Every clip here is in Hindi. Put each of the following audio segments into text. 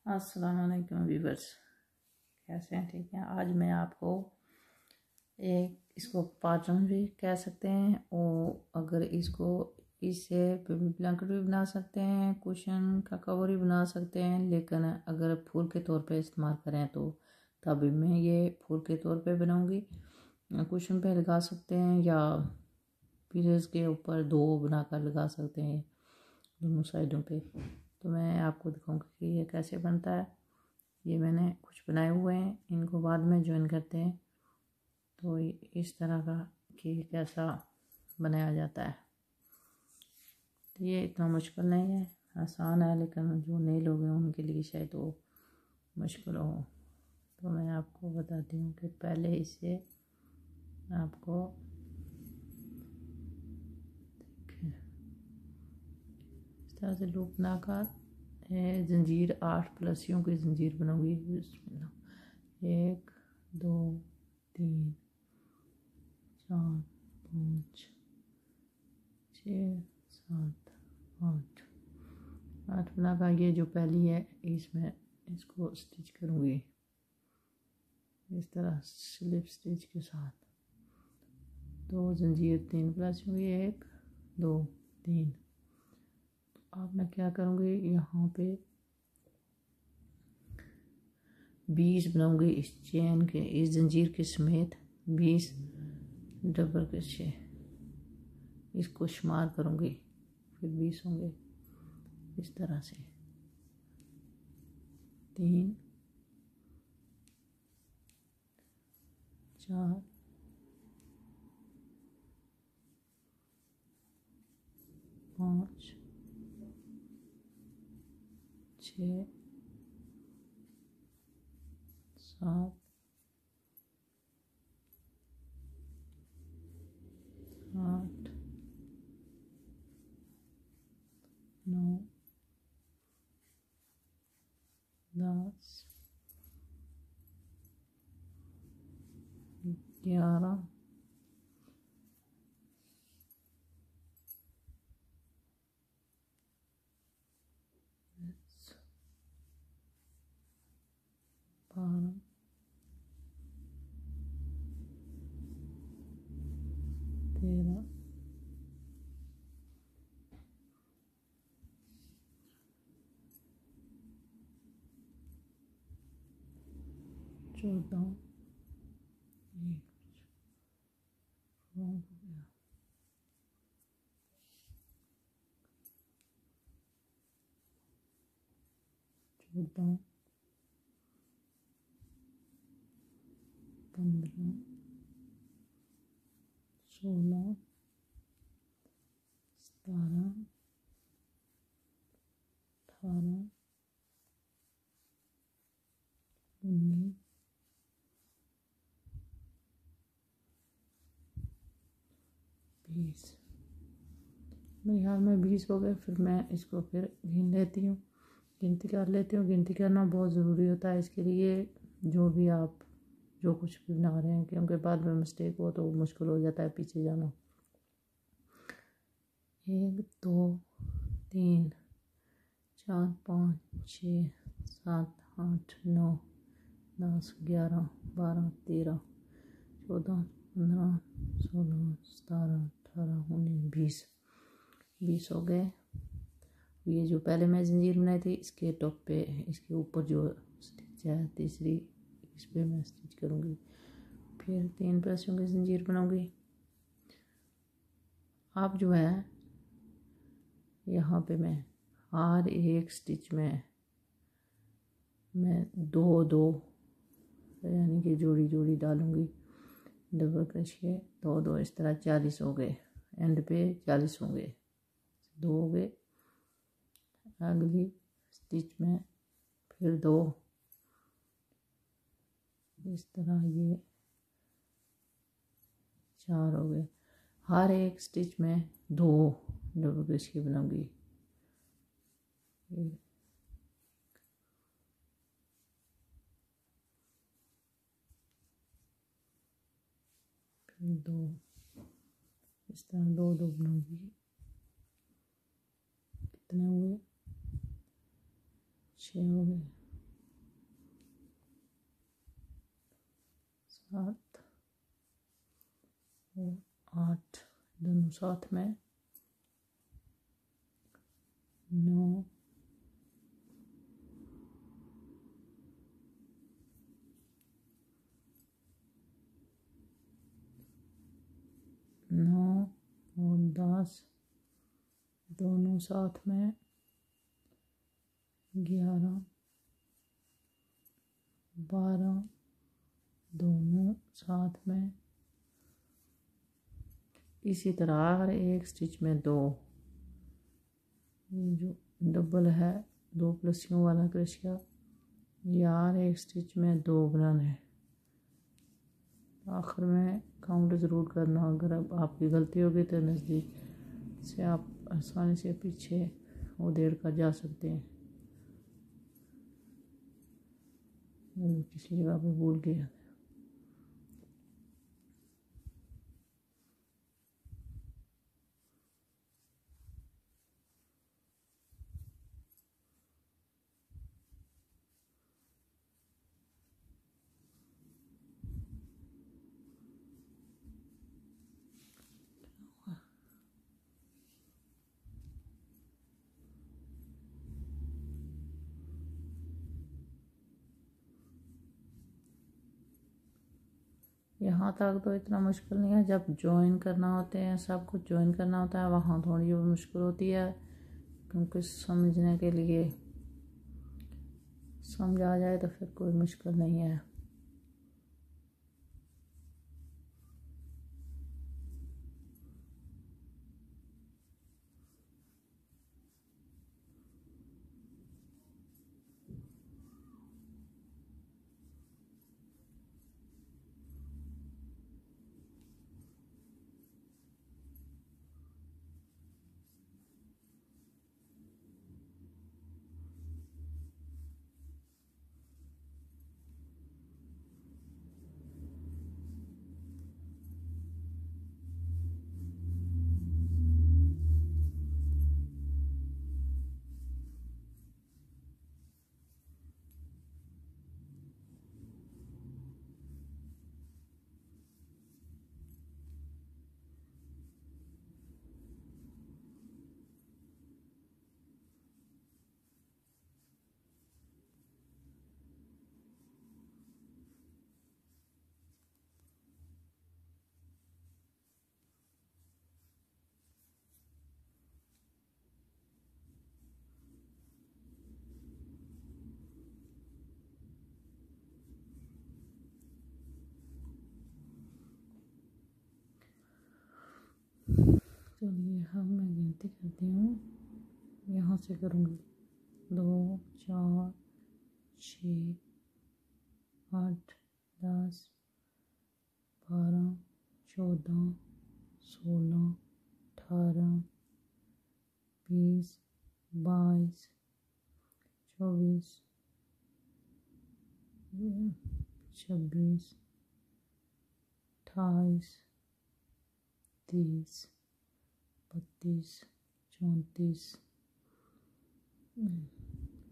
अस्सलाम वालेकुम व्यूवर्स, कैसे हैं? ठीक है। आज मैं आपको इसको पाटन भी कह सकते हैं और अगर इससे बेबी ब्लैंकेट भी बना सकते हैं, कुशन का कवर भी बना सकते हैं। लेकिन अगर फूल के तौर पे इस्तेमाल करें तो तभी मैं ये फूल के तौर पे बनाऊंगी। कुशन पे लगा सकते हैं या पीसेस के ऊपर दो बनाकर लगा सकते हैं दोनों साइडों पे। तो मैं आपको दिखाऊंगी कि ये कैसे बनता है। ये मैंने कुछ बनाए हुए हैं, इनको बाद में ज्वाइन करते हैं। तो इस तरह का कि कैसा बनाया जाता है। तो ये इतना मुश्किल नहीं है, आसान है, लेकिन जो नए लोग हैं उनके लिए शायद वो मुश्किल हो। तो मैं आपको बताती हूँ कि पहले इसे आपको इस तरह से लूप बनाकर जंजीर 8 प्लसियों की जंजीर बनाऊंगी। 1 2 3 4 5 6 7 8 बनाकर ये जो पहली है इसमें इसको स्टिच करूँगी इस तरह स्लिप स्टिच के साथ। 2 जंजीर 3 प्लसियों की 1 2 3। अब मैं क्या करूँगी, यहाँ पे 20 बनाऊंगी इस चेन के, इस जंजीर के समेत 20 डबल क्रोशे इसको शुमार करूँगी। फिर 20 होंगे इस तरह से। 3 4 5 6 7 8 9 10 11 12 13 14 14 15 16 17 18 19 20। मेरे ख्याल में 20 हो गए। फिर मैं इसको फिर गिन लेती हूँ, गिनती कर लेती हूँ। गिनती करना बहुत ज़रूरी होता है इसके लिए, जो भी आप जो कुछ भी बना रहे हैं, क्योंकि बाद में मिस्टेक हो तो मुश्किल हो जाता है पीछे जाना। 1 2 3 4 5 6 7 8 9 10 11 12 13 14 15 16 17 18 19 20 हो गए। ये जो पहले मैं जंजीर बनाई थी इसके टॉप पे, इसके ऊपर जो स्टिच है तीसरी, इस पे मैं स्टिच करूँगी। फिर 3 प्लसियों की जंजीर बनाऊँगी। अब जो है यहाँ पे मैं हर एक स्टिच में मैं 2 2 यानी कि जोड़ी जोड़ी डालूँगी डबल क्रोशे 2 2। इस तरह 40 हो गए, एंड पे 40 होंगे। 2 हो गए, अगली स्टिच में फिर 2, इस तरह ये 4 हो गए। हर एक स्टिच में 2 डबल क्रोशे बनाऊंगी। फिर 2, इस तरह 2 2 बनाऊंगी। कितने हुए? 6 हो गए। 7 और 8 दोनों साथ में, 9 और 10 दोनों साथ में, 11 12 दोनों साथ में। इसी तरह हर एक स्टिच में 2, ये जो डबल है 2 प्लसियों वाला क्रोशिया, यार एक स्टिच में 2 बनाना है। आखिर में काउंट ज़रूर करना, अगर अब आपकी गलती होगी तो नज़दीक से आप आसानी से पीछे वो देर कर जा सकते हैं। किसी जगह पे भूल गया। यहाँ तक तो इतना मुश्किल नहीं है, जब ज्वाइन करना होते हैं, सब कुछ ज्वाइन करना होता है, वहाँ थोड़ी मुश्किल होती है, क्योंकि समझने के लिए समझ आ जाए तो फिर कोई मुश्किल नहीं है। चलिए अब मैं गिनती करती हूँ, यहाँ से करूँगी 2 4 6 8 10 12 14 16 18 20 22 24 26 28 30 32 34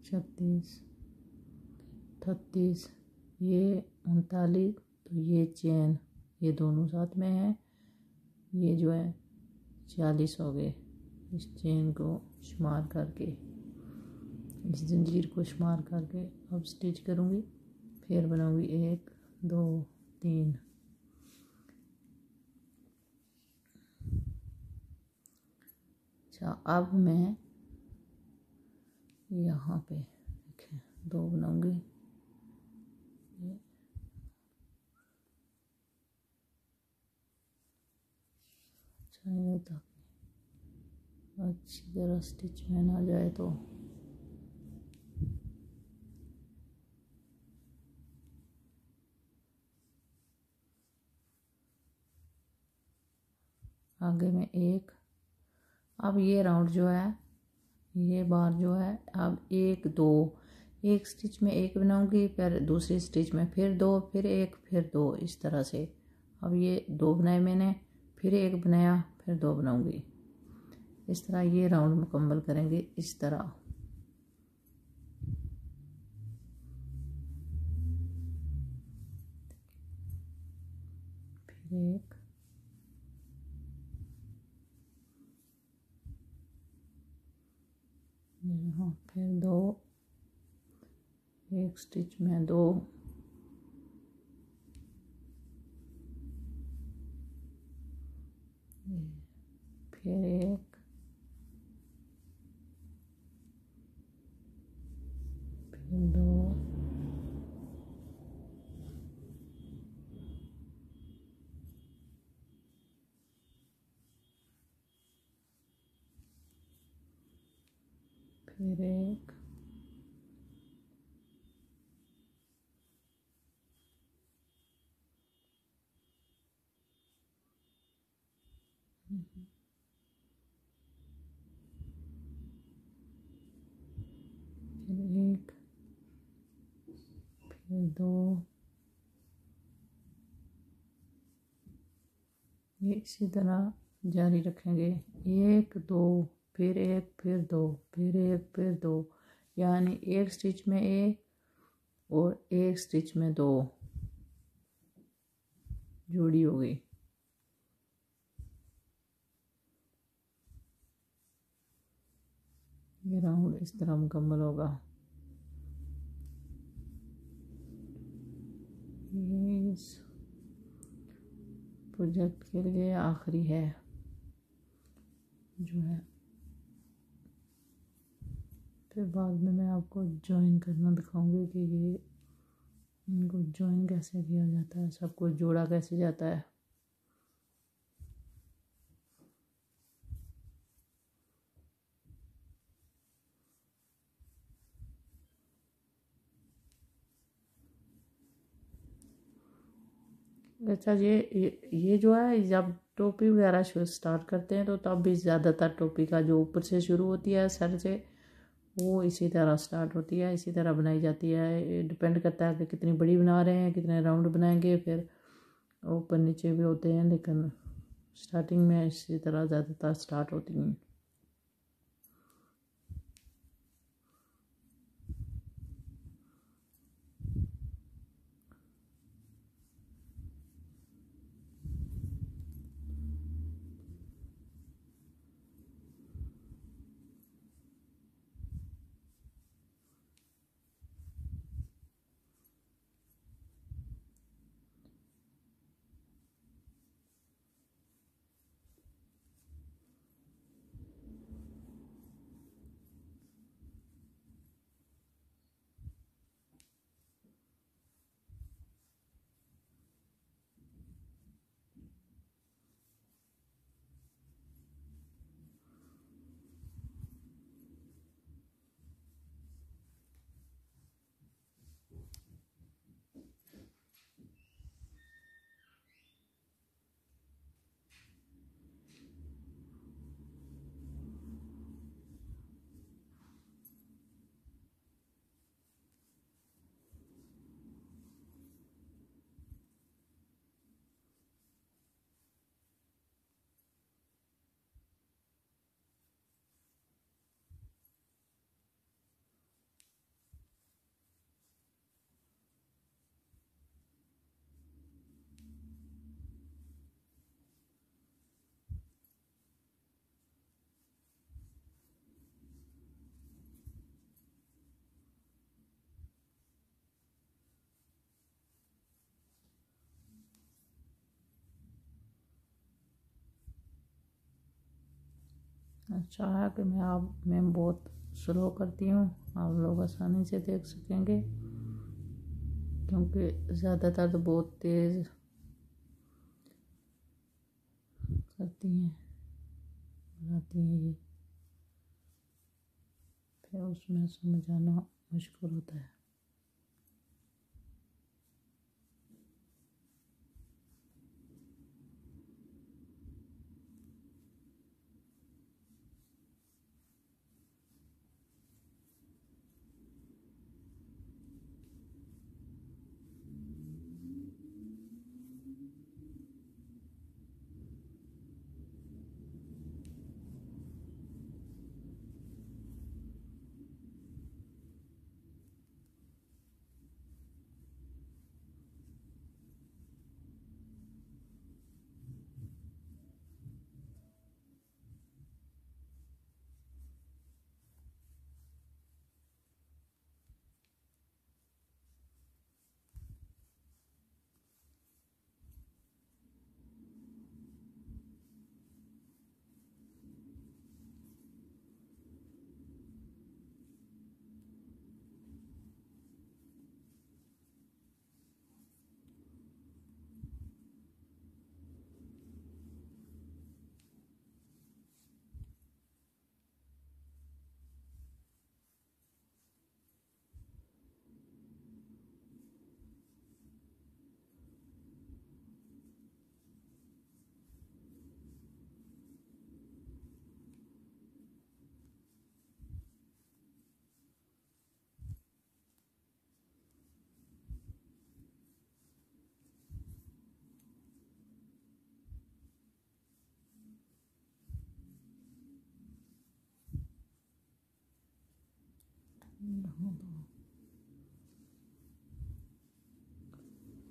36 38, ये 39, तो ये चेन ये दोनों साथ में है, ये जो है 40 हो गए। इस चेन को शुमार करके, इस जंजीर को शुमार करके अब स्टिच करूँगी, फिर बनाऊँगी 1 2 3। अच्छा, अब मैं यहाँ पे देखें 2 बनाऊँगी, अच्छा नहीं होता, अच्छी तरह स्टिच में ना जाए तो आगे में 1। अब ये राउंड जो है, ये बार जो है, अब 1 2, एक स्टिच में 1 बनाऊंगी, फिर दूसरी स्टिच में फिर 2, फिर 1, फिर 2, इस तरह से। अब ये 2 बनाए मैंने, फिर 1 बनाया, फिर 2 बनाऊंगी, इस तरह ये राउंड मुकम्मल करेंगे इस तरह। यहाँ फिर 2, एक स्टिच में 2, फिर एक, फिर 2, फिर एक, फिर एक, फिर 2, ये इसी तरह जारी रखेंगे। 1 2, फिर एक, फिर 2, फिर एक, फिर 2, यानी एक स्टिच में एक और एक स्टिच में 2 जोड़ी हो गई। ये राउंड इस तरह मुकम्मल होगा। ये इस प्रोजेक्ट के लिए आखिरी है जो है, फिर बाद में मैं आपको ज्वाइन करना दिखाऊंगी कि ये इनको ज्वाइन कैसे किया जाता है, सब कुछ जोड़ा कैसे जाता है। अच्छा, ये जो है, जब टोपी वगैरह स्टार्ट करते हैं तो तब भी ज़्यादातर टोपी का जो ऊपर से शुरू होती है सर से, वो इसी तरह स्टार्ट होती है, इसी तरह बनाई जाती है। डिपेंड करता है कि कितनी बड़ी बना रहे हैं, कितने राउंड बनाएंगे। फिर ऊपर नीचे भी होते हैं, लेकिन स्टार्टिंग में इसी तरह ज़्यादातर स्टार्ट होती हैं। अच्छा है कि मैं बहुत स्लो करती हूँ, आप लोग आसानी से देख सकेंगे, क्योंकि ज़्यादातर तो बहुत तेज़ करती हैं, बनाती हैं ये, फिर उसमें समझ आना मुश्किल होता है।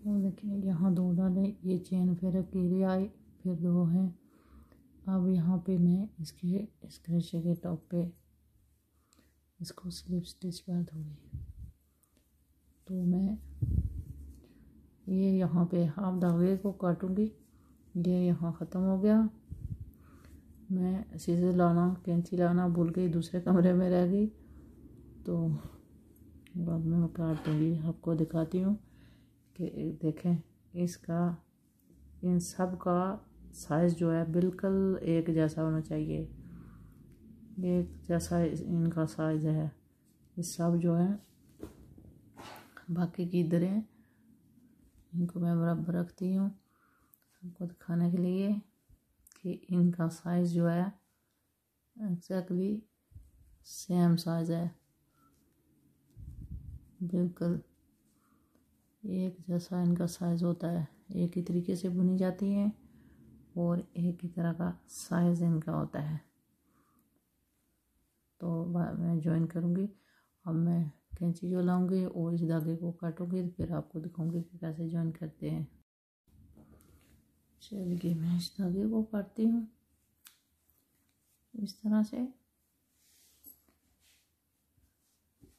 और देखिए यहाँ 2 डाले, ये चेन फिर अकेले आई, फिर 2 हैं। अब यहाँ पे मैं इसके इस क्रोशे के टॉप पे इसको स्लिप स्टिच कर दूँगी। तो मैं ये यहाँ पे हाफ धागे को काटूँगी। ये यहाँ ख़त्म हो गया। मैं सीजर लाना, कैंची लाना भूल गई, दूसरे कमरे में रह गई, तो बाद में मैं काट दूँगी। आपको दिखाती हूँ कि देखें इसका, इन सब का साइज़ जो है बिल्कुल एक जैसा होना चाहिए। एक जैसा इनका साइज़ है। ये सब जो है बाकी की दरें इनको मैं बराबर रखती हूँ आपको दिखाने के लिए कि इनका साइज़ जो है एग्जैक्टली सेम साइज़ है, बिल्कुल एक जैसा इनका साइज़ होता है। एक ही तरीके से बुनी जाती हैं और एक ही तरह का साइज़ इनका होता है। तो मैं ज्वाइन करूँगी। अब मैं कैंची को लाऊंगी और इस धागे को काटूंगी, फिर आपको दिखाऊंगी कि कैसे ज्वाइन करते हैं। चलिए मैं इस धागे को काटती हूँ इस तरह से।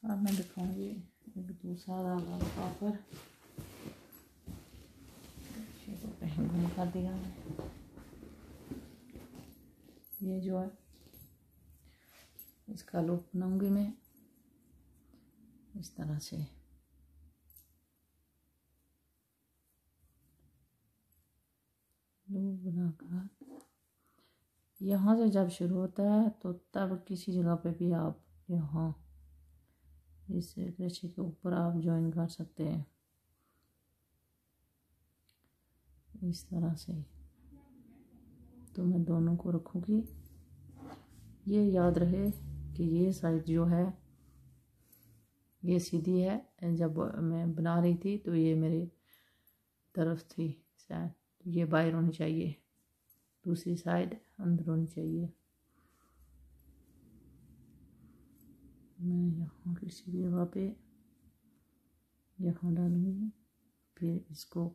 अब मैं दिखाऊंगी एक दूसरा धागा लगाकर, इसको कहीं घूम कर दिया मैंने। ये जो है इसका लूप बनाऊंगी मैं इस तरह से। लूप बनाकर यहाँ से जब शुरू होता है तो तब किसी जगह पे भी आप यहाँ इस क्रोशे के ऊपर आप ज्वाइन कर सकते हैं इस तरह से। तो मैं दोनों को रखूँगी। ये याद रहे कि ये साइड जो है ये सीधी है, जब मैं बना रही थी तो ये मेरी तरफ थी शायद, ये बाहर होनी चाहिए, दूसरी साइड अंदर होनी चाहिए। मैं यहाँ किसी जगह पे यहाँ डालूँगी, फिर इसको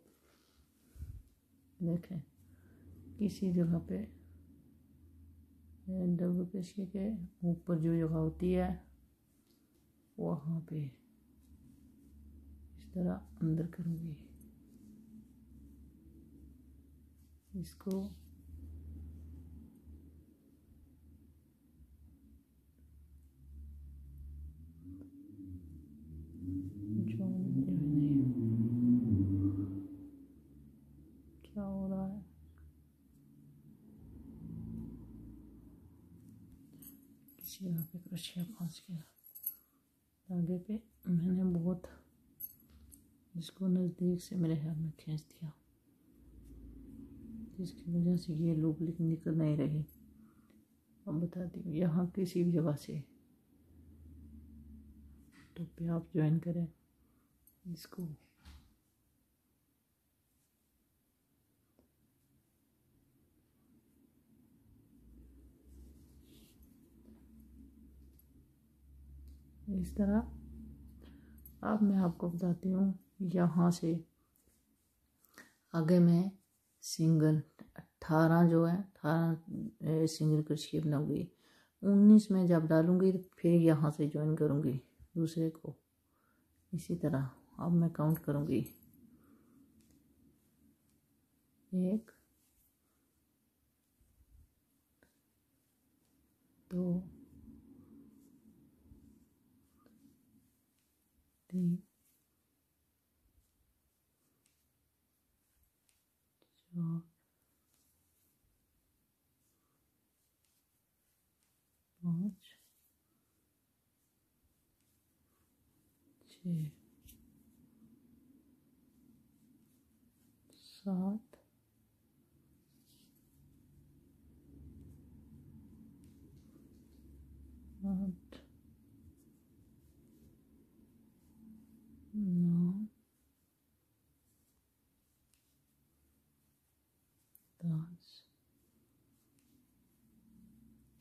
देखें किसी जगह पे डबल क्रोशे के ऊपर जो जगह होती है वहाँ पे इस तरह अंदर करूँगी इसको। जो नहीं क्या हो रहा है, किसी जगह पे क्रोशिया फंस गया धागे पे। मैंने बहुत इसको नज़दीक से मेरे हाथ में खींच दिया, जिसकी वजह से ये लूप निकल नहीं रही। अब बताती हूँ यहाँ किसी भी जगह से तो पे आप ज्वाइन करें इसको। इस तरह अब मैं आपको बताती हूँ यहाँ से आगे मैं सिंगल 18 जो है 18 सिंगल क्रोशिया बनाऊंगी। 19 में जब डालूंगी फिर यहाँ से ज्वाइन करूँगी दूसरे को इसी तरह। अब मैं काउंट करूँगी 1 2 3 4 5 6 7 8 9 10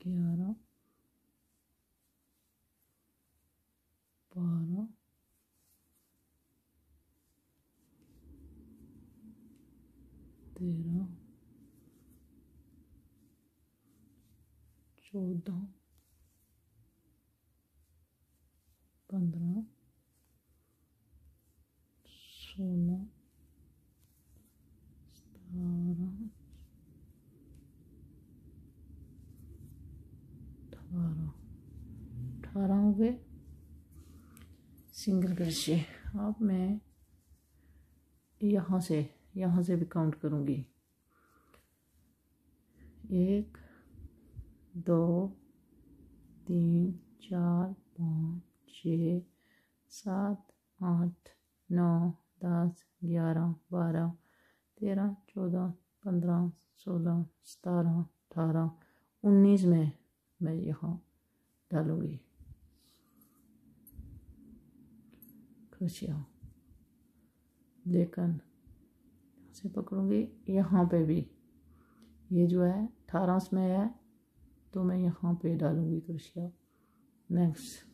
11 12 14, 15, 16, 17, 18 हो गए सिंगल क्रोशे। अब मैं यहाँ से भी काउंट करूँगी। 1 2 3 4 5 6 7 8 9 10 11 12 13 14 15 16 17 18 19 में मैं यहाँ डालूँगी क्रोशिया, लेकिन से पकड़ूँगी यहाँ पे भी, ये जो है 18 में है तो मैं यहाँ पे डालूँगी क्रोशिया। नेक्स्ट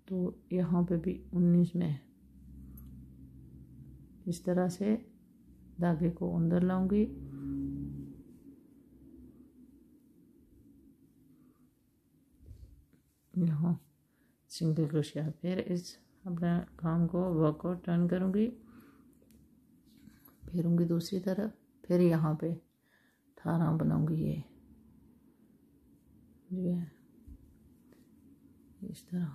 तो यहाँ पे भी 19 में इस तरह से धागे को अंदर लाऊंगी, यहाँ सिंगल क्रोशिया। फिर इस अपने काम को वर्क को टर्न करूँगी, फिरूँगी दूसरी तरफ, फिर यहाँ पे 18 बनाऊँगी। ये जो है इस तरह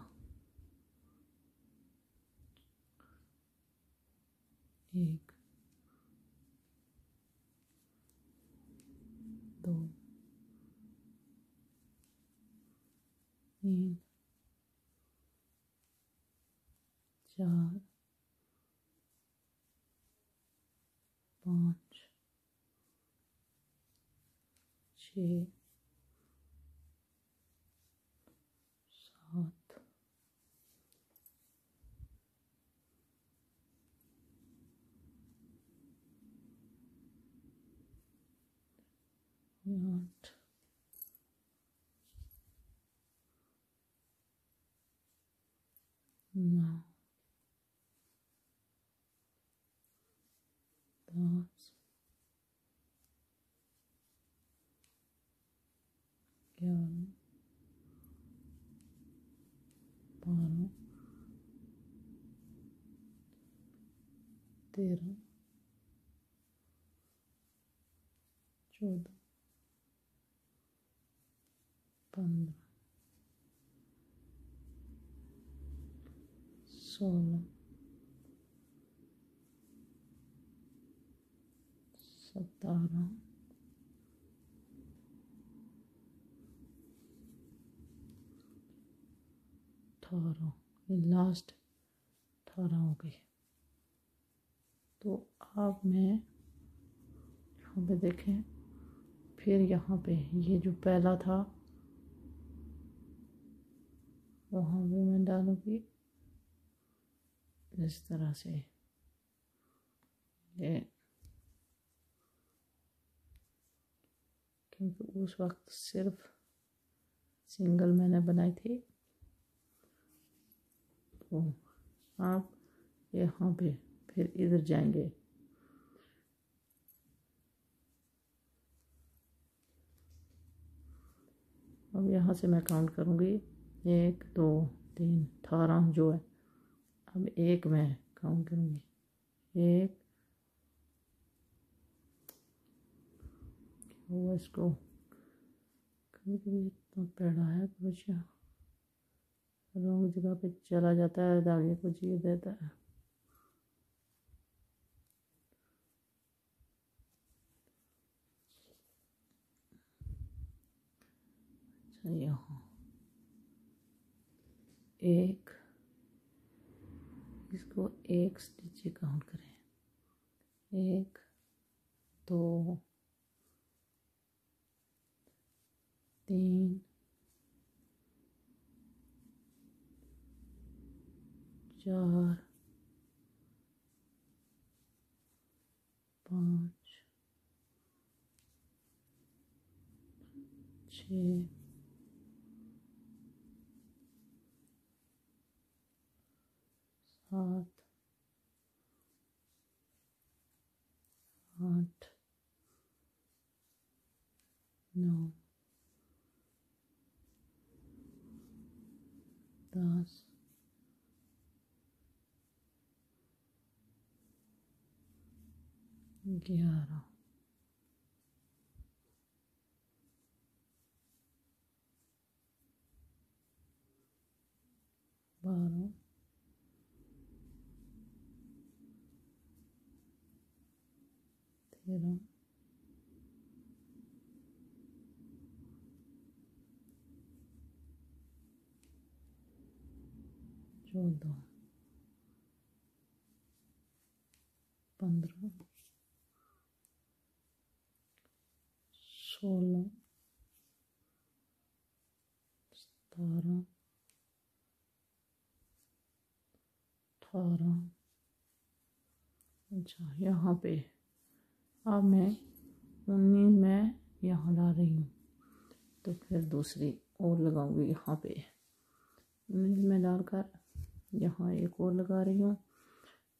1 2 3 4 5 6 7 8 9 10 11 12 13 14 15 16 17 18, ये लास्ट 18 हो गई। तो अब मैं यहाँ पे देखें, फिर यहाँ पे ये जो पहला था वहाँ पे मैं डालूँगी इस तरह से। ये क्योंकि उस वक्त सिर्फ सिंगल मैंने बनाई थी, तो आप यहाँ पे फिर इधर जाएंगे। अब यहाँ से मैं काउंट करूँगी 1 2 3 18 जो है। अब एक मैं काउंट करूँगी, 1 वो इसको कभी कभी इतना पेड़ा है कुछ रॉन्ग जगह पे चला जाता है, धागे को चीर देता है। अच्छा यहाँ 1, इसको 1 स्टिच काउंट करें, 1 2 3 4 5 6 7 8 9 10, 11, 12, 13, 14, 15, 16, 17, 18। अच्छा, यहाँ पे अब मैं 19 में यहाँ ला रही हूँ, तो फिर दूसरी और लगाऊंगी यहाँ पे। 19 में डालकर यहाँ एक और लगा रही हूँ,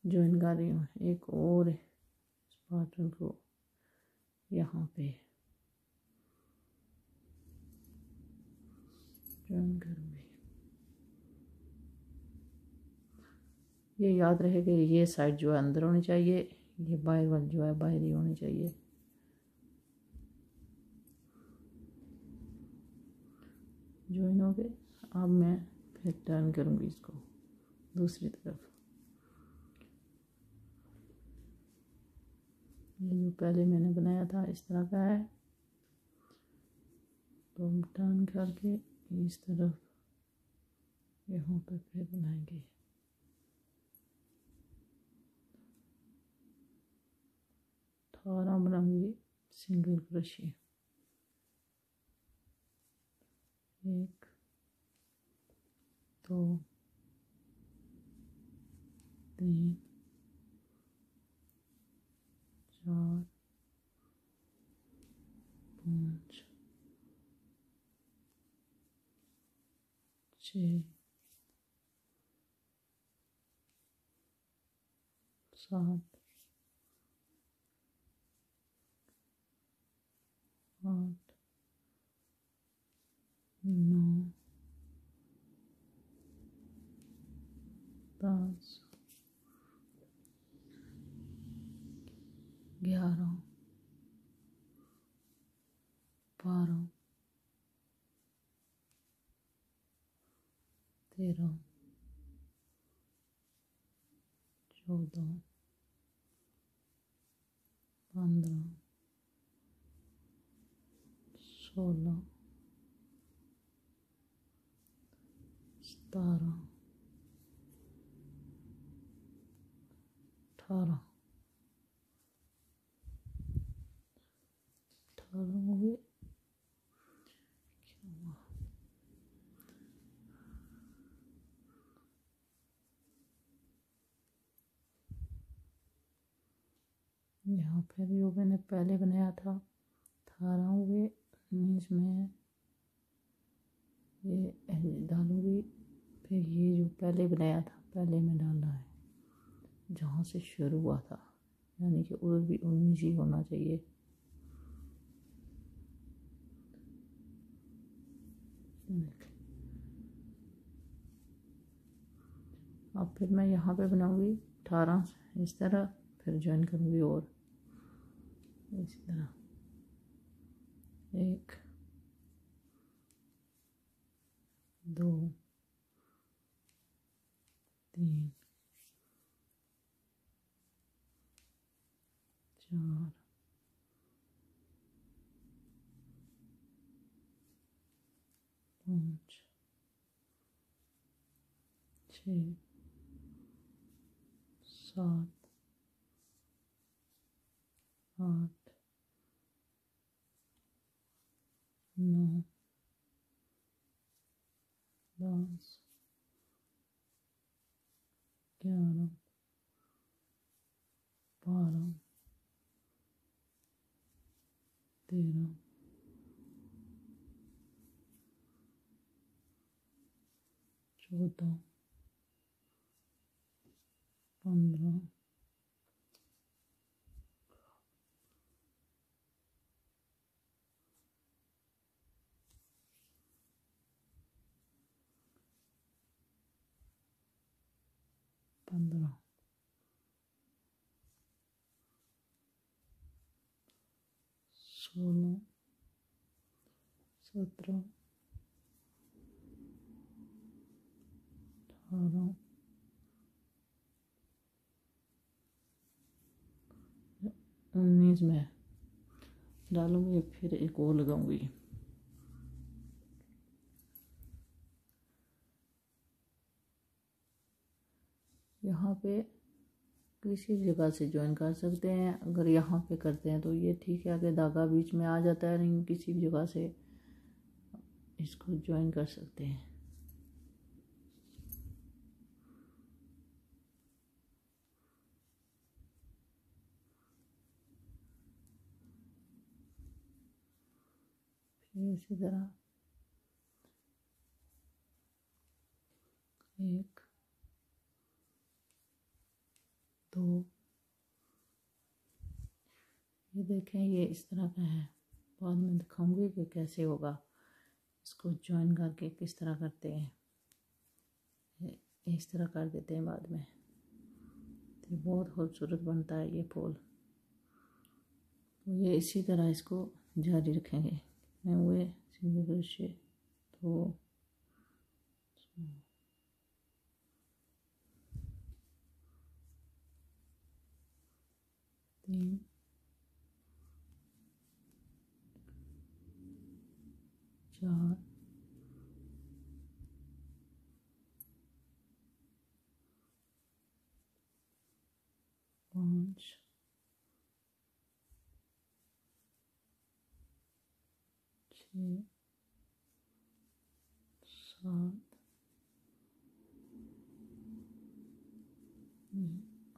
ज्वाइन कर रही हूँ एक और इस पैटर्न को यहाँ पे ज्वाइन करूँगी। ये याद रहे कि ये साइड जो है अंदर होनी चाहिए, ये बाहर वाली जो है बाहर ही होनी चाहिए। ज्वाइन हो गए। अब मैं फिर टर्न करूँगी इसको दूसरी तरफ। ये जो पहले मैंने बनाया था इस तरह का है, तो हम टर्न करके इस तरफ यहाँ पे फिर बनाएंगे। बनाऊंगी सिंगल क्रोशिया। 1, 2, 3, 4, 5, 6, 7, 8, 9, 10, 11, 12, 13, 14, 15, 16, 17, 18 हो गए। यहाँ फिर जो मैंने पहले बनाया था 18 हो गए। 19 में ये डालूंगी, फिर ये जो पहले बनाया था पहले में डालना है जहाँ से शुरू हुआ था, यानी कि उधर भी 19 ही होना चाहिए। अब फिर मैं यहाँ पे बनाऊंगी 18 इस तरह, फिर ज्वाइन करूँगी और इसी तरह 1, 2, 3, 4, 5, 6, 7, 8, 9, 10, 11, 12, 13, 14, 15, 16, 15, 16, 17, 18, 19 में डालूंगी, फिर एक और लगाऊंगी। यहाँ पे किसी भी जगह से ज्वाइन कर सकते हैं। अगर यहाँ पे करते हैं तो ये ठीक है, अगर धागा बीच में आ जाता है, नहीं किसी भी जगह से इसको ज्वाइन कर सकते हैं। फिर इसी तरह 1, 2, ये देखें ये इस तरह का है। बाद में दिखाऊंगी कि कैसे होगा, इसको ज्वाइन करके किस तरह करते हैं। इस तरह कर देते हैं बाद में, तो बहुत खूबसूरत बनता है ये फूल। तो ये इसी तरह इसको जारी रखेंगे। मैं हुए सिंगल क्रोशे 2, 3, 4, 5, 6, 7,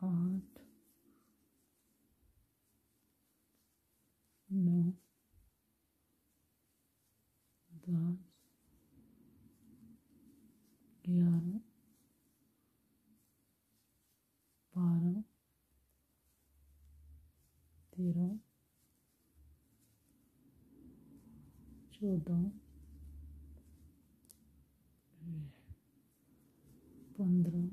8, 9, 10, 11, 12, 13, 14, 15,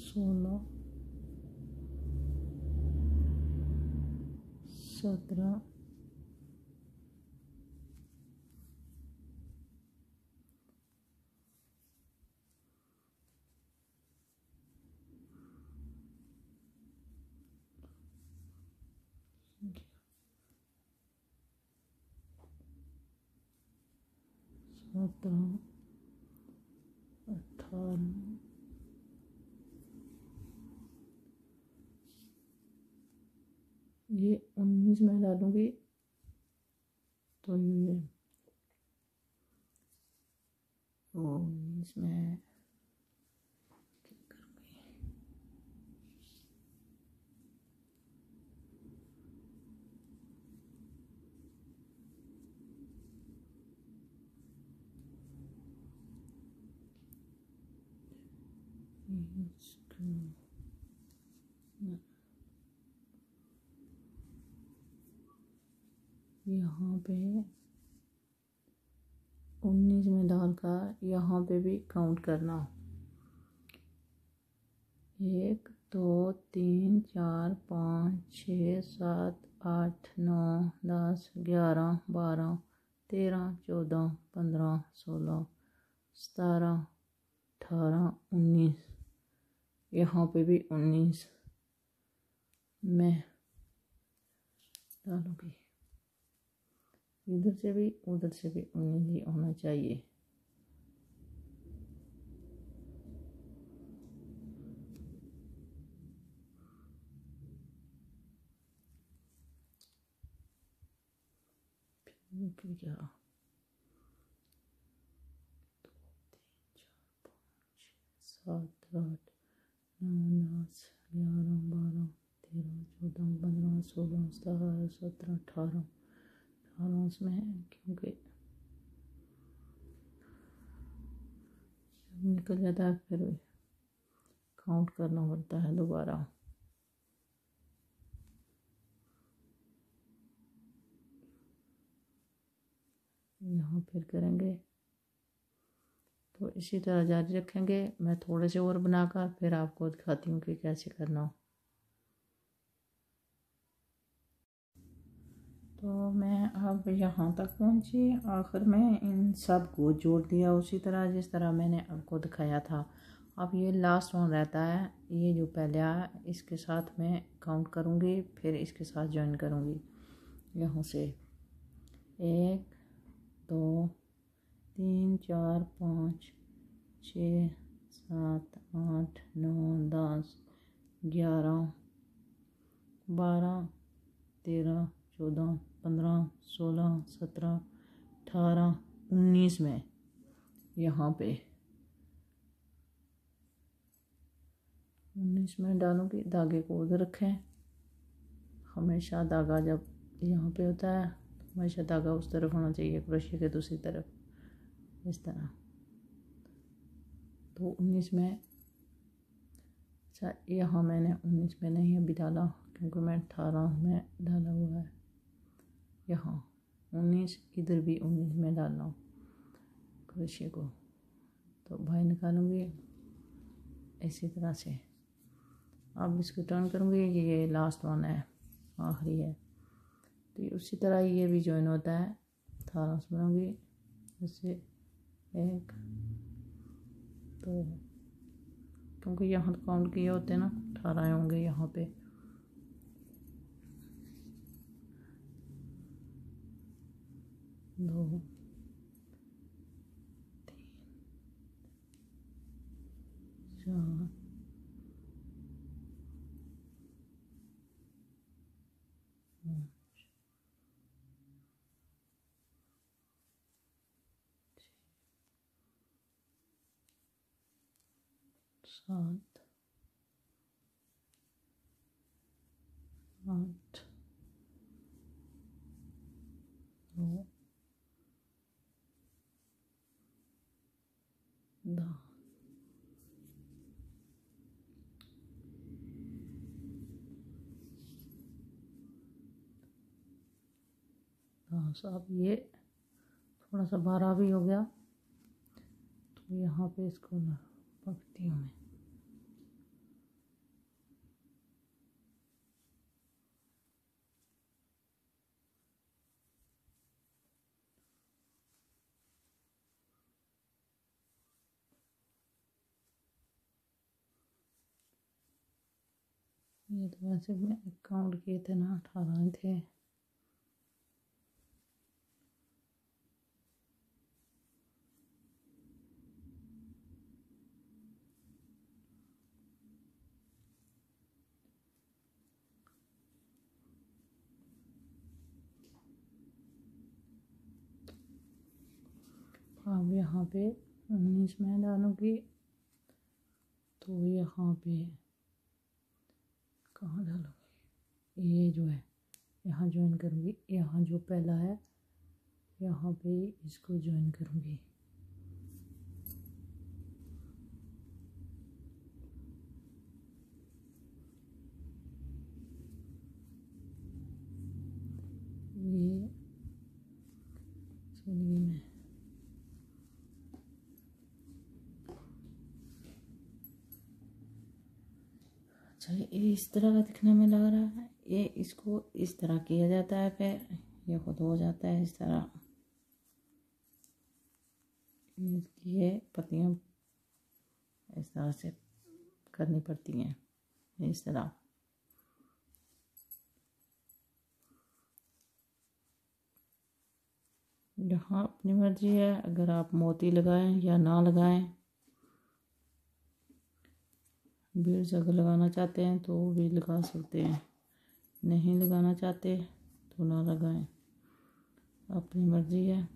16, 17, 17, 18, ये 19 में डालूंगी तो ये 19 में यहाँ पे 19 में डालकर यहाँ पे भी काउंट करना। 1, 2, 3, 4, 5, 6, 7, 8, 9, 10, 11, 12, 13, 14, 15, 16, 17, 18, 19, यहाँ पे भी 19 में डालूंगी। इधर से भी उधर से भी 19 ही होना चाहिए। फिर क्या 2, 3, 4, 5, 6, 7, 8, 9, 10, 11, 12, 13, 14, 15, 16, 17, 17, 18 उसमें है, क्योंकि निकल जाता है फिर काउंट करना पड़ता है दोबारा। यहाँ फिर करेंगे तो इसी तरह जारी रखेंगे। मैं थोड़े से और बनाकर फिर आपको दिखाती हूँ कि कैसे करना। तो मैं अब यहाँ तक पहुँची, आखिर में इन सब को जोड़ दिया उसी तरह जिस तरह मैंने आपको दिखाया था। अब ये लास्ट वन रहता है, ये जो पहले आया इसके साथ मैं काउंट करूँगी, फिर इसके साथ ज्वाइन करूँगी। यहाँ से 1 2 3 4 5 6 7 8 9 10 11 12 13 14 15 16 17 18 19 में यहाँ पे 19 में डालूँगी। धागे को उधर रखें। हमेशा धागा जब यहाँ पे होता है तो हमेशा धागा उस तरफ होना चाहिए, क्रोशिया के दूसरी तरफ, इस तरह। तो 19 में, अच्छा यहाँ मैंने 19 में नहीं अभी डाला क्योंकि मैं 18 में डाला हुआ है। यहाँ 19, इधर भी 19 में डालना हूँ क्रोशिया को। तो भाई निकालूंगी इसी तरह से। अब इसको टर्न करूँगी कि ये लास्ट वन है, आखिरी है। तो उसी तरह ये भी ज्वाइन होता है। 18 से बनाऊँगी, जैसे 1 2, क्योंकि यहाँ तो काउंट किए होते हैं ना, 18 होंगे यहाँ पे। 2 3 4 5 7 8 9 10। अब ये थोड़ा सा 12 भी हो गया, तो यहाँ पे इसको पकड़ती हूँ मैं। ये तो वैसे भी काउंट किए थे ना, 18 थे। अब यहाँ पे 19 में डालूँगी, तो यहाँ पे कहाँ डालूँगी, ये जो है यहाँ ज्वाइन करूँगी। यहाँ जो पहला है यहाँ पे इसको ज्वाइन करूँगी। ये चलिए मैं अच्छा, ये इस तरह का दिखने में लग रहा है। ये इसको इस तरह किया जाता है, फिर ये खुद हो जाता है इस तरह। ये पत्तियाँ इस तरह से करनी पड़ती हैं, इस तरह। यहाँ अपनी मर्जी है, अगर आप मोती लगाएं या ना लगाएं। बीड्स अगर लगाना चाहते हैं तो भी लगा सकते हैं, नहीं लगाना चाहते तो ना लगाएं, अपनी मर्जी है।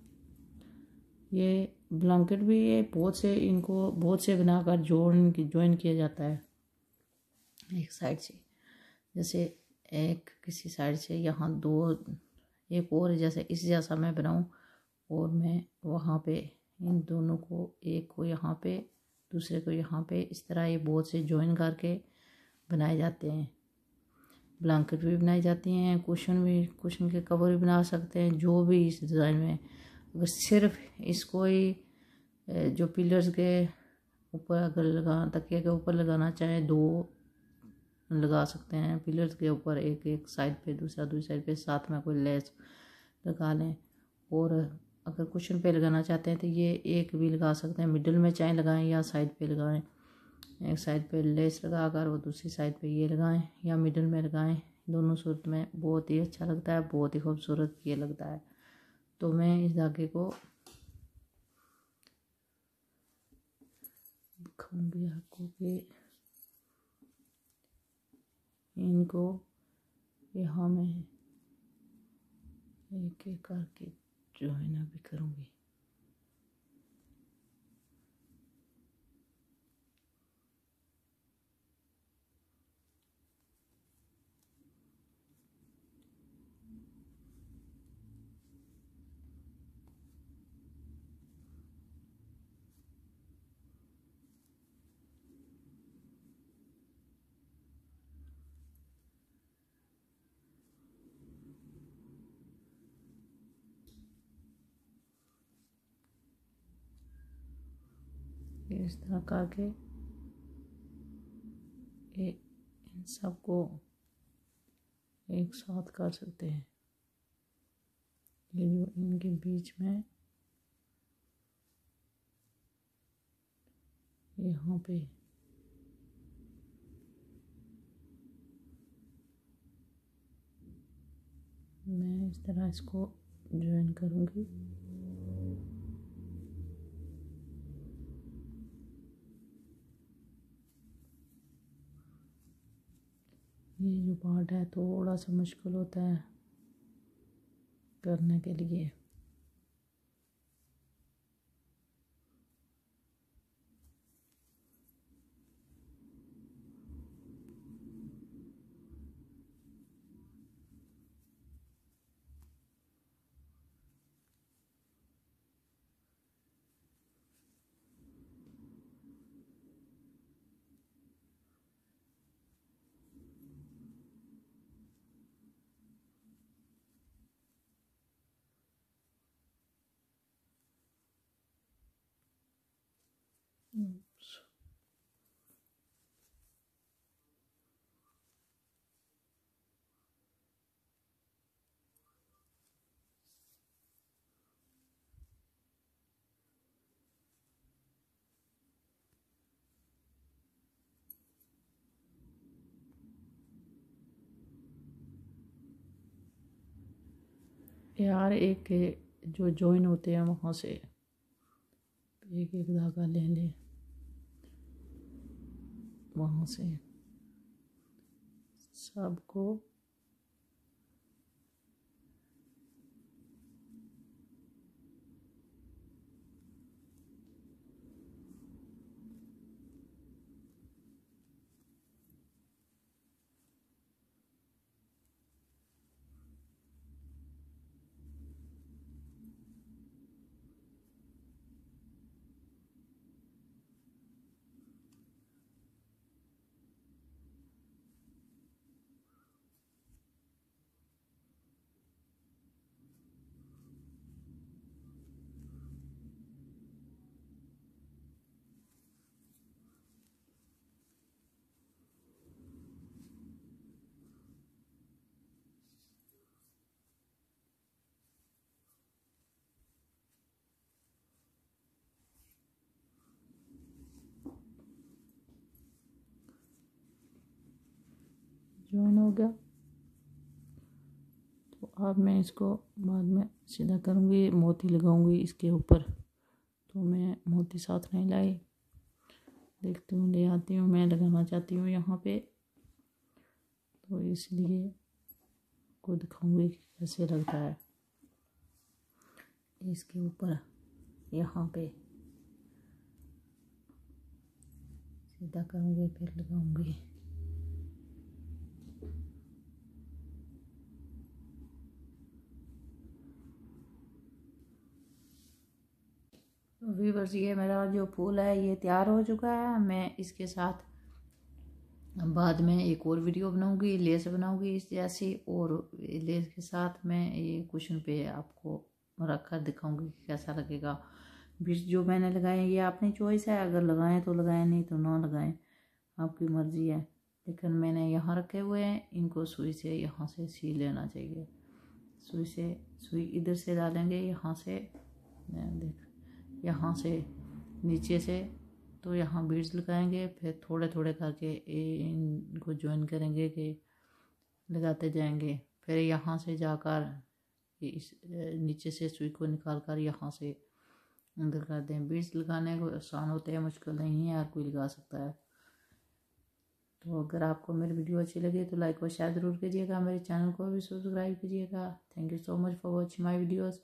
ये ब्लैंकेट भी ये बहुत से, इनको बहुत से बनाकर ज्वाइन किया जाता है एक साइड से। जैसे एक किसी साइड से यहाँ 2, एक और जैसे इस जैसा मैं बनाऊँ, और मैं वहाँ पे इन दोनों को, एक को यहाँ पे दूसरे को यहाँ पे, इस तरह ये बहुत से ज्वाइन करके बनाए जाते हैं। ब्लैंकेट भी बनाई जाती हैं, कुशन के कवर भी बना सकते हैं, जो भी इस डिज़ाइन में। अगर सिर्फ इसको ही जो पिलर्स के ऊपर अगर तकिया के ऊपर लगाना चाहें 2 लगा सकते हैं। पिलर्स के ऊपर एक एक साइड पे, दूसरी साइड पे, साथ में कोई लेस लगा लें। और अगर कुशन पे लगाना चाहते हैं तो ये एक भी लगा सकते हैं, मिडिल में चाहे लगाएं या साइड पे लगाएं। एक साइड पे लेस लगा कर और दूसरी साइड पे ये लगाएं या मिडिल में लगाएं। दोनों सूरत में बहुत ही अच्छा लगता है, बहुत ही खूबसूरत ये लगता है। तो मैं इस धागे को दिखाऊंगी आपको कि इनको यहाँ मैं एक एक करके जॉइन अभी करूँगी। इस तरह करके इन सबको एक साथ कर सकते हैं। ये जो इनके बीच में यहाँ पे मैं इस तरह इसको ज्वाइन करूँगी। ये जो पार्ट है थोड़ा सा मुश्किल होता है करने के लिए। यार एक जो जॉइन होते हैं वहाँ से एक एक धागा ले ले, वहाँ से सबको जॉइन हो गया। तो अब मैं इसको बाद में सीधा करूँगी, मोती लगाऊंगी इसके ऊपर। तो मैं मोती साथ नहीं लाई, देखती हूँ ले आती हूँ। मैं लगाना चाहती हूँ यहाँ पे, तो इसलिए को दिखाऊंगी कैसे लगता है। इसके ऊपर यहाँ पे सीधा करूँगी फिर लगाऊंगी। तो व्यूअर्स ये मेरा जो फूल है ये तैयार हो चुका है। मैं इसके साथ बाद में एक और वीडियो बनाऊंगी, लेस बनाऊंगी इस जैसी, और लेस के साथ मैं ये कुशन पे आपको रख कर दिखाऊंगी कैसा लगेगा। बीज जो मैंने लगाए ये अपनी चॉइस है, अगर लगाएं तो लगाएं, नहीं तो ना लगाएं, आपकी मर्ज़ी है। लेकिन मैंने यहाँ रखे हुए हैं, इनको सुई से यहाँ से सी लेना चाहिए। सुई इधर से डालेंगे, यहाँ से देख, यहाँ से नीचे से, तो यहाँ बीड्स लगाएंगे, फिर थोड़े थोड़े करके इनको ज्वाइन करेंगे कि लगाते जाएंगे। फिर यहाँ से जाकर इस नीचे से सुई को निकाल कर यहाँ से अंदर कर दें। बीड्स लगाने को आसान होते हैं, मुश्किल नहीं है, हर कोई लगा सकता है। तो अगर आपको मेरी वीडियो अच्छी लगे तो लाइक और शेयर ज़रूर कीजिएगा, मेरे चैनल को भी सब्सक्राइब कीजिएगा। Thank you so much for watching my videos.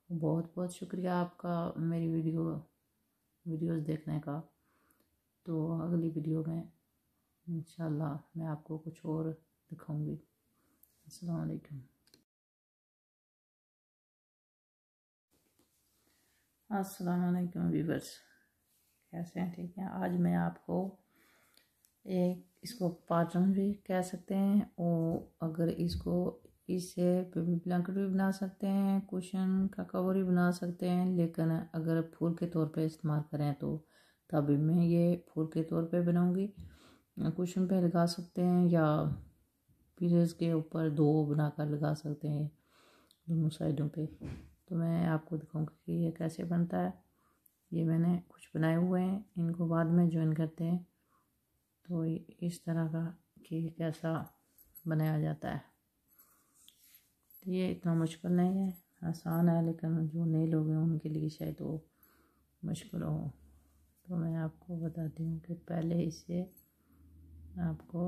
बहुत बहुत शुक्रिया आपका मेरी वीडियोस देखने का। तो अगली वीडियो में इंशाल्लाह मैं आपको कुछ और दिखाऊंगी। अस्सलाम वालेकुम। अस्सलाम वालेकुम व्यूअर्स, कैसे हैं? ठीक है। आज मैं आपको इसको पाटन भी कह सकते हैं, और अगर इससे ब्लैंकेट भी बना सकते हैं, कुशन का कवर भी बना सकते हैं। लेकिन अगर फूल के तौर पे इस्तेमाल करें तो तभी मैं ये फूल के तौर पे बनाऊंगी। कुशन पे लगा सकते हैं या पीसेस के ऊपर दो बनाकर लगा सकते हैं दोनों साइडों पे। तो मैं आपको दिखाऊंगी कि ये कैसे बनता है। ये मैंने कुछ बनाए हुए हैं, इनको बाद में ज्वाइन करते हैं। तो इस तरह का कि कैसा बनाया जाता है। तो ये इतना मुश्किल नहीं है, आसान है, लेकिन जो नए लोग हैं उनके लिए शायद वो मुश्किल हो। तो मैं आपको बताती हूँ कि पहले इसे आपको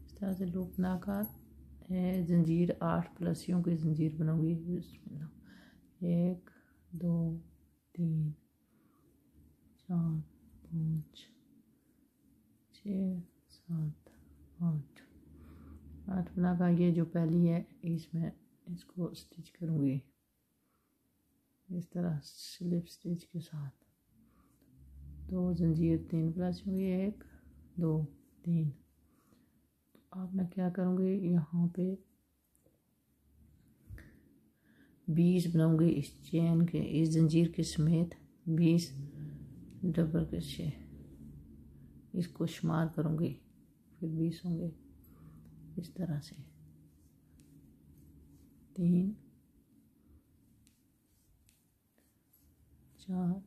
इस तरह से लूप बनाकर जंजीर 8 प्लसियों की जंजीर बनाऊंगी। 1 2 3 4 5 6 7 8 बनाकर ये जो पहली है इसमें इसको स्टिच करूँगी इस तरह स्लिप स्टिच के साथ। 2 जंजीर 3 प्लसियों की, 1 2 3। तो अब मैं क्या करूँगी, यहाँ पे 20 बनाऊंगी इस चेन के, इस जंजीर के समेत 20 डबल क्रोशे इसको शुमार करूँगी, फिर 20 होंगे इस तरह से। 3 4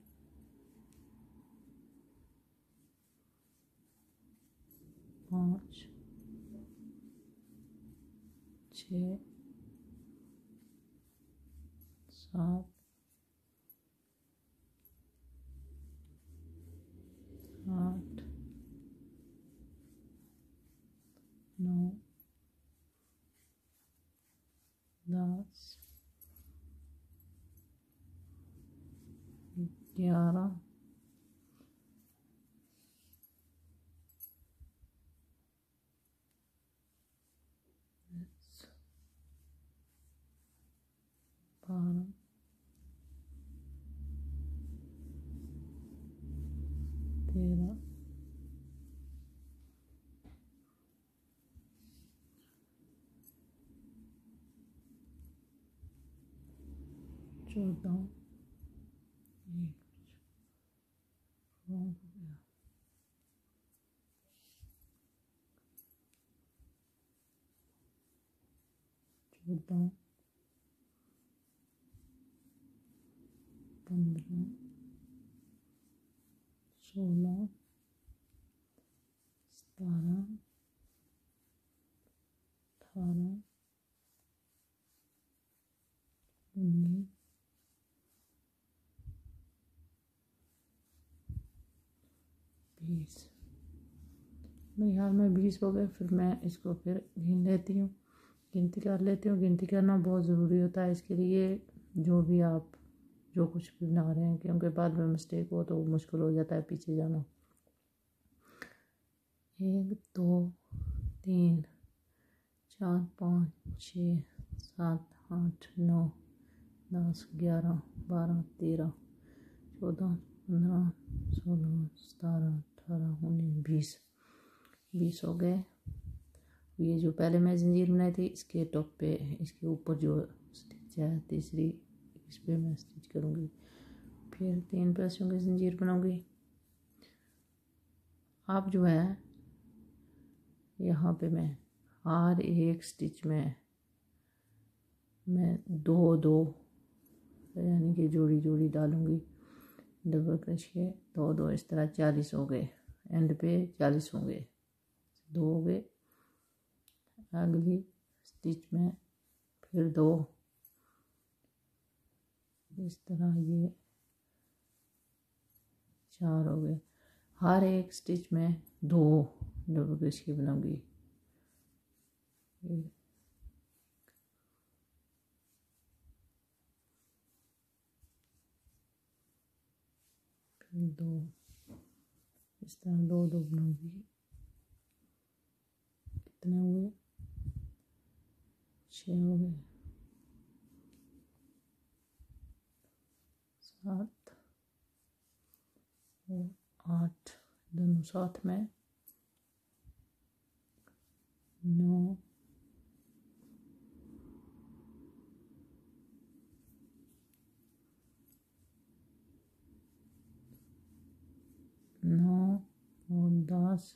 5 6 7 8 9 10 11 12 13 14 14 15 16 17 18 19 20। मेरे ख्याल में 20 हो गए। फिर मैं इसको फिर गिन लेती हूँ, गिनती कर लेती हूँ। गिनती करना बहुत ज़रूरी होता है इसके लिए, जो भी आप जो कुछ भी बना रहे हैं, क्योंकि बाद में मिस्टेक हो तो मुश्किल हो जाता है पीछे जाना। 1 2 3 4 5 6 7 8 9 10 11 12 13 14 15 16 17 18 19 20 20 हो गए। ये जो पहले मैं जंजीर बनाई थी इसके टॉप पे, इसके ऊपर जो स्टिच है तीसरी, इस पे मैं स्टिच करूँगी। फिर 3 प्रेसियों की जंजीर बनाऊँगी। अब जो है यहाँ पे मैं हर एक स्टिच में मैं 2-2 यानी कि जोड़ी जोड़ी डालूँगी डबल क्रोशिया, 2-2 इस तरह 40 हो गए, एंड पे 40 होंगे, 2 हो गए। अगली स्टिच में फिर 2, इस तरह ये 4 हो गए। हर एक स्टिच में 2 डबल क्रोशिया बनाऊंगी। फिर 2 इस तरह 2-2 बनाऊंगी। कितने हुए? 6 हो गए, 7 और 8 दोनों साथ में, 9 और 10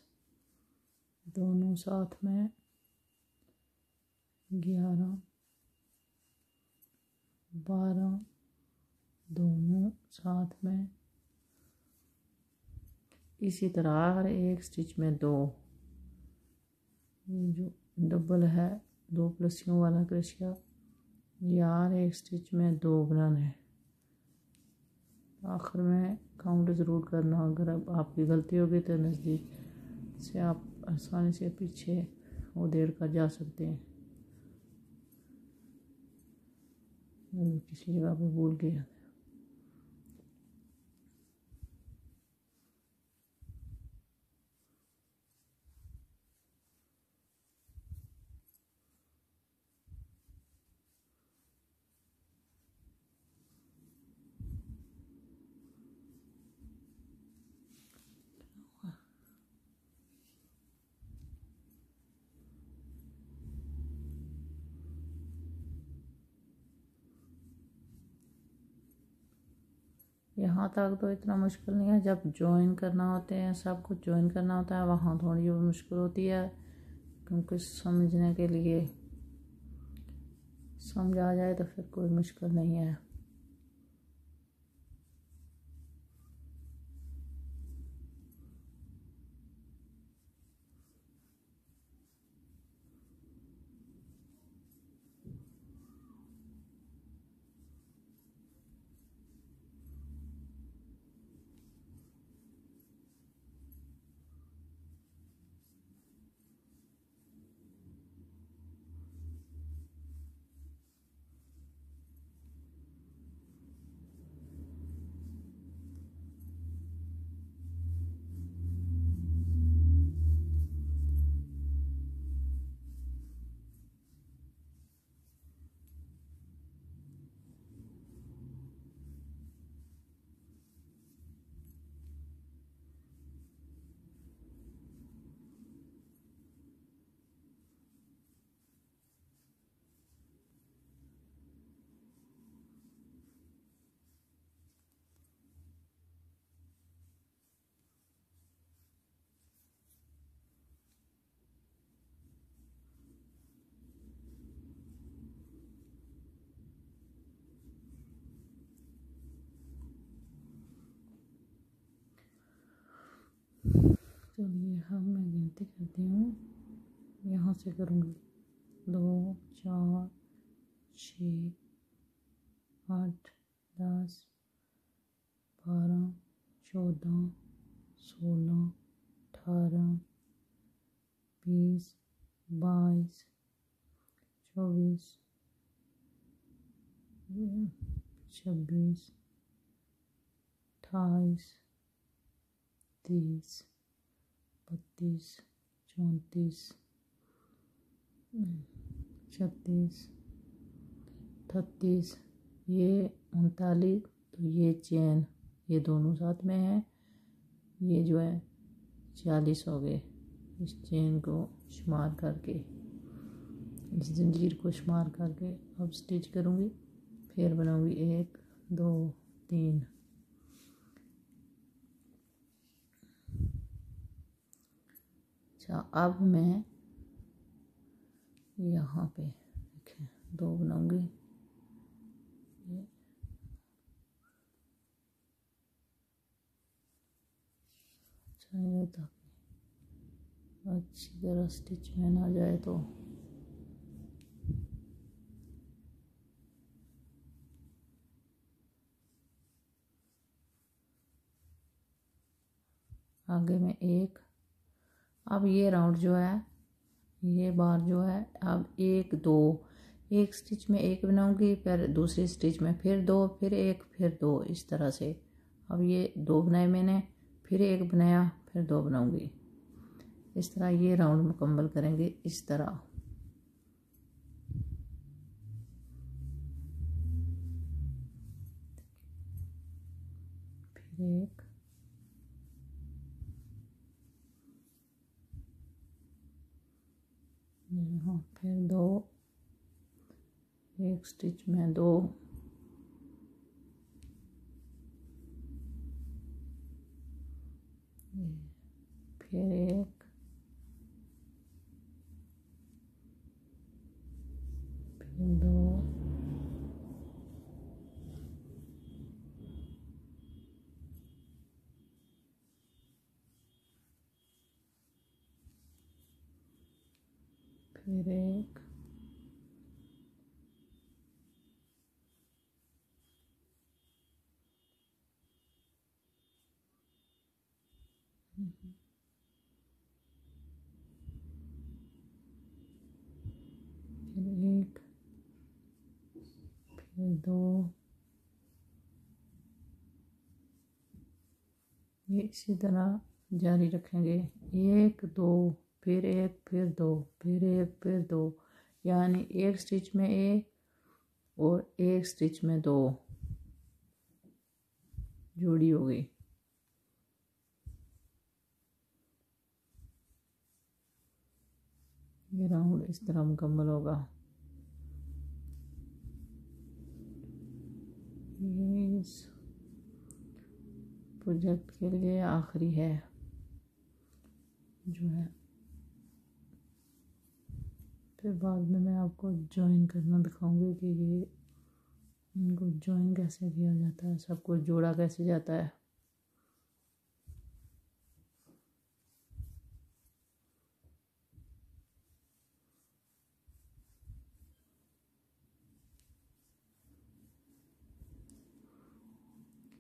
दोनों साथ में, 11 12 दोनों साथ में। इसी तरह हर एक स्टिच में 2, ये जो डबल है 2 प्लसियों वाला क्रोशिया, ये हर एक स्टिच में 2 बनाना है। आखिर में काउंट ज़रूर करना, अगर अब आपकी गलती होगी तो नज़दीक से आप आसानी से पीछे वो देर कर जा सकते हैं। किसी जगह पे भूल गया। यहाँ तक तो इतना मुश्किल नहीं है, जब ज्वाइन करना होते हैं, सब कुछ ज्वाइन करना होता है, वहाँ थोड़ी मुश्किल होती है, क्योंकि समझने के लिए समझ आ जाए तो फिर कोई मुश्किल नहीं है। चलिए हम मैं गिनती करती हूँ, यहाँ से करूँगी 2 4 6 8 10 12 14 16 18 20 22 24 26 28 30 32 34 36 38, ये 39, तो ये चेन ये दोनों साथ में है, ये जो है 40 हो गए। इस चेन को शुमार करके, इस जंजीर को शुमार करके अब स्टिच करूँगी। फिर बनाऊँगी 1 2 3। अच्छा, अब मैं यहाँ पे देखें 2 बनाऊँगी। अच्छा, ये तक अच्छी तरह स्टिच में ना जाए तो आगे में 1। अब ये राउंड जो है, ये बार जो है, अब 1 2, एक स्टिच में 1 बनाऊंगी, फिर दूसरी स्टिच में फिर 2, फिर 1, फिर 2, इस तरह से। अब ये 2 बनाए मैंने, फिर 1 बनाया, फिर 2 बनाऊंगी। इस तरह ये राउंड मुकम्मल करेंगे इस तरह। फिर 1, यहाँ फिर 2, एक स्टिच में 2, फिर 1, फिर 2, फिर 1, फिर 1, फिर 2, ये इसी तरह जारी रखेंगे। 1 2, फिर 1, फिर 2, फिर 1, फिर 2, यानी एक स्टिच में 1 और एक स्टिच में 2 जोड़ी हो गई। ये राउंड इस तरह मुकम्मल होगा। ये इस प्रोजेक्ट के लिए आखिरी है जो है। फिर बाद में मैं आपको ज्वाइन करना दिखाऊंगी कि ये इनको ज्वाइन कैसे किया जाता है, सब कुछ जोड़ा कैसे जाता है।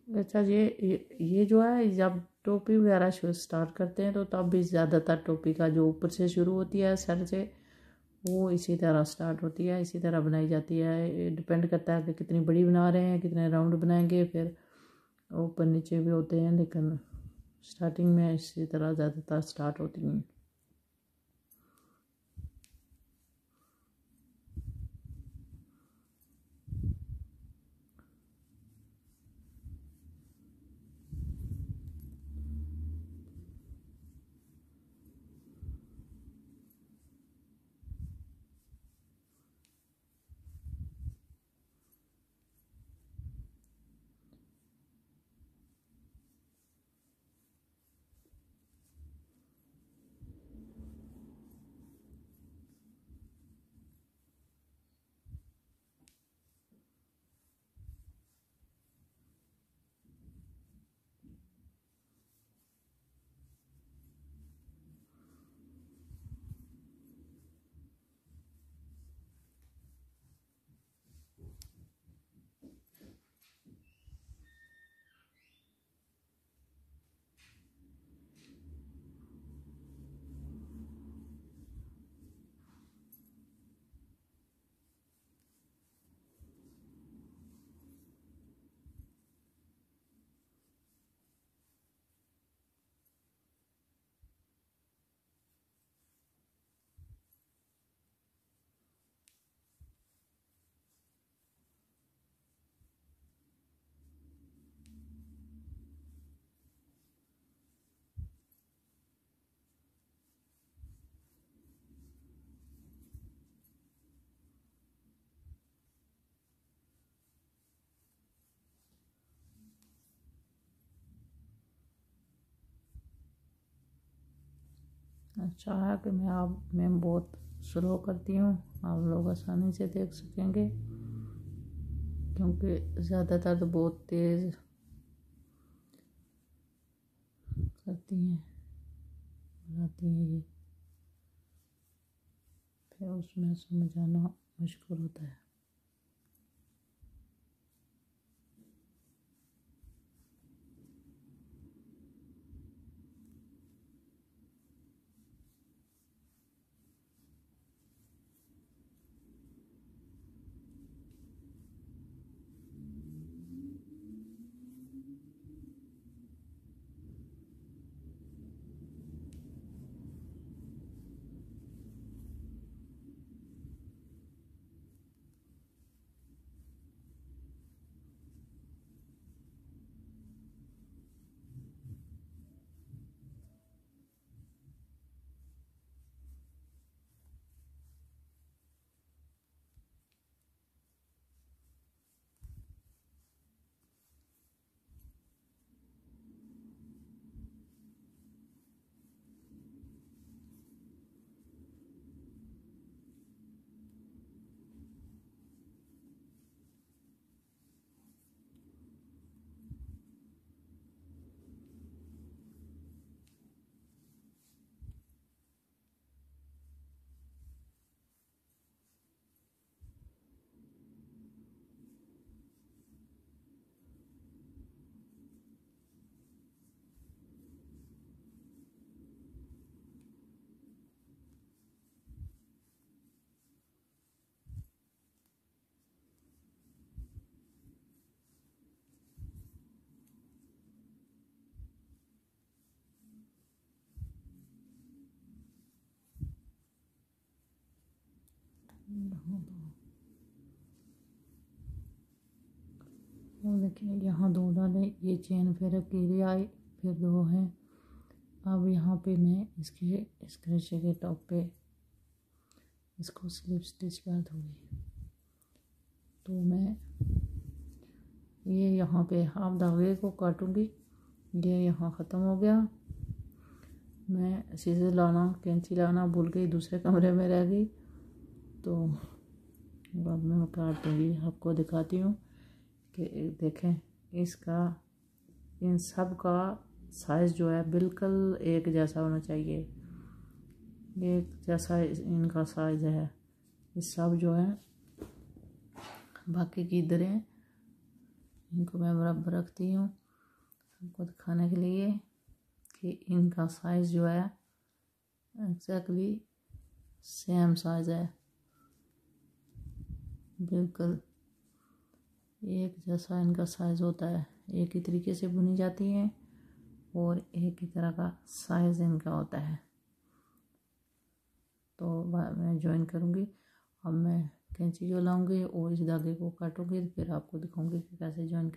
अच्छा, ये जो है, जब टोपी वगैरह स्टार्ट करते हैं तो तब भी ज़्यादातर टोपी का जो ऊपर से शुरू होती है सर से, वो इसी तरह स्टार्ट होती है, इसी तरह बनाई जाती है। डिपेंड करता है कि कितनी बड़ी बना रहे हैं, कितने राउंड बनाएंगे। फिर ऊपर नीचे भी होते हैं, लेकिन स्टार्टिंग में इसी तरह ज़्यादातर स्टार्ट होती हैं। अच्छा है कि मैं बहुत स्लो करती हूँ, आप लोग आसानी से देख सकेंगे, क्योंकि ज़्यादातर तो बहुत तेज़ करती हैं, बनाती हैं ये, फिर उसमें समझाना मुश्किल होता है। और देखिए यहाँ 2 डाले, ये चेन फिर अकेले आई, फिर 2 हैं। अब यहाँ पे मैं इसके इस क्रोशे के टॉप पे इसको स्लिप स्टिच कर दूँगी। तो मैं ये यहाँ पे हाफ धागे को काटूँगी, ये यहाँ ख़त्म हो गया। मैं सीज़र लाना कैंची लाना भूल गई, दूसरे कमरे में रह गई, तो बाद में मैं काट दूँगी। आपको दिखाती हूँ कि देखें इसका इन सब का साइज़ जो है बिल्कुल एक जैसा होना चाहिए, एक जैसा इनका साइज़ है। ये सब जो है बाकी की दरें इनको मैं बराबर रखती हूँ आपको दिखाने के लिए कि इनका साइज़ जो है एग्जैक्टली सेम साइज़ है, बिल्कुल एक जैसा इनका साइज़ होता है। एक ही तरीके से बुनी जाती हैं और एक ही तरह का साइज़ इनका होता है। तो मैं ज्वाइन करूँगी, अब मैं कैंची जो लाऊंगी और इस धागे को काटूंगी, फिर आपको दिखाऊंगी कि कैसे ज्वाइन